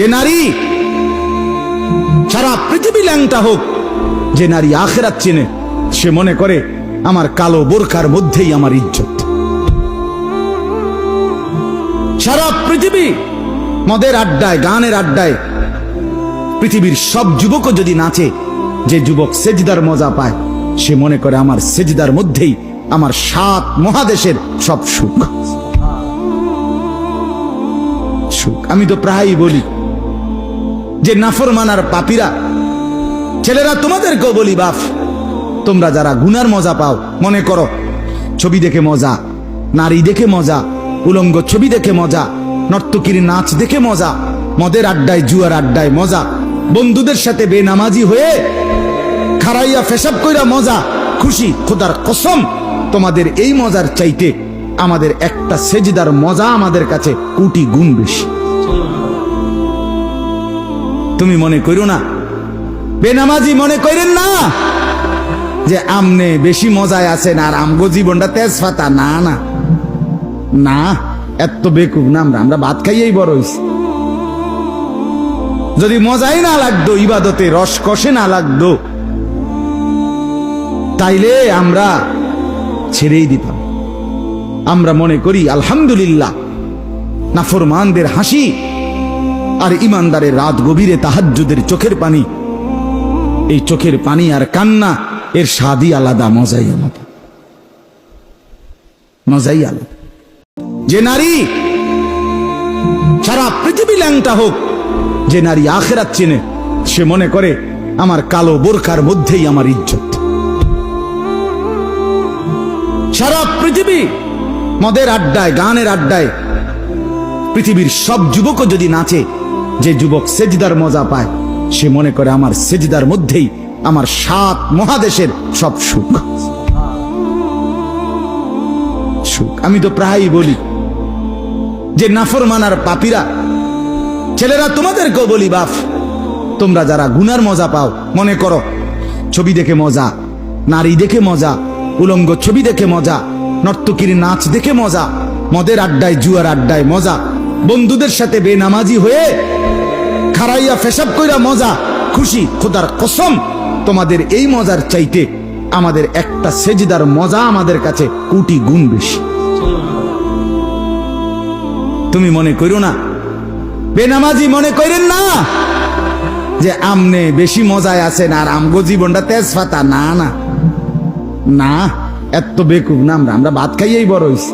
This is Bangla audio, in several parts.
যে নারী সারা পৃথিবী ল্যাংটা হোক, যে নারী আখিরাত চেনে, সে মনে করে আমার কালো বোরকার মধ্যেই আমার ইজ্জত। সারা পৃথিবী মদের আড্ডায়, গানের আড্ডায় পৃথিবীর সব যুবকও যদি নাচে, যে যুবক সেজদার মজা পায়, সে মনে করে আমার সেজদার মধ্যেই আমার 7 মহাদেশের সব সুখ। আমি তো প্রায়ই বলি যে নাফরমানার পাপীরা, ছেলেরা তোমাদেরকেও বলি, বাপ তোমরা যারা গুনার মজা পাও, মনে করো ছবি দেখে মজা, নারী দেখে মজা, উলঙ্গ ছবি দেখে মজা, নর্তকীর নাচ দেখে মজা, মদের আড্ডায় জুয়ার আড্ডায় মজা, বন্ধুদের সাথে বেনামাজি হয়ে খারাইয়া পেশাব কইরা মজা, খুশি। খোদার কসম, তোমাদের এই মজার চাইতে আমাদের একটা সেজদার মজা আমাদের কাছে কোটি গুণ বেশি। তুমি মনে করো না, বেনামাজি মনে করেন না যে আমনে বেশি মজায় আছেন আর আমগো জীবনটা তেজপাতা। না না না, এত বেকুব না আমরা ভাত খাইয়েই বড় হইছি। যদি মজাই না লাগতো, ইবাদতে রস কষে না লাগতো, তাইলে আমরা ছেড়েই দিতাম। আমরা মনে করি আলহামদুলিল্লাহ, নাফরমানদের হাসি আর ইমানদারের রাত গভীরে তাহাজ্জুদের চোখের পানি, এই চোখের পানি আর কান্না, এর স্বাদই আলাদা, মজাই আলাদা, মজাই আলাদা। যে নারী সারা পৃথিবী ল্যাংটা হোক, যে নারী আখিরাত চেনে, সে মনে করে আমার কালো বোরকার মধ্যেই আমার ইজ্জত। সারা পৃথিবী মদের আড্ডায়, গানের আড্ডায় পৃথিবীর সব যুবকও যদি নাচে, যে যুবক সেজদার মজা পায়, সে মনে করে আমার সেজদার মধ্যেই আমার 7 মহাদেশের সব সুখ। আমি তো প্রায়ই বলি যে নাফরমানার পাপীরা, ছেলেরা তোমাদেরকেও বলি, বাপ তোমরা যারা গুনার মজা পাও, মনে করো ছবি দেখে মজা, নারী দেখে মজা, উলঙ্গ ছবি দেখে মজা, নর্তকীর নাচ দেখে মজা, মদের আড্ডায় জুয়ার আড্ডায় মজা, বন্ধুদের সাথে বেনামাজি হয়ে খারাইয়া পেশাব কইরা মজা, খুশি। খোদার কসম, তোমাদের এই মজার চাইতে আমাদের একটা সেজদার মজা আমাদের কাছে কোটি গুণ বেশি। তুমি মনে করো না, বেনামাজি মনে করেন না যে আমনে বেশি মজায় আছেন আর আমগো জীবনটা তেজপাতা। না না না, এত বেকুব না আমরা ভাত খাইয়েই বড় হইছি।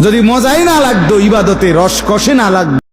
যদি মজাই না লাগতো, ইবাদতে রস কষে না লাগতো,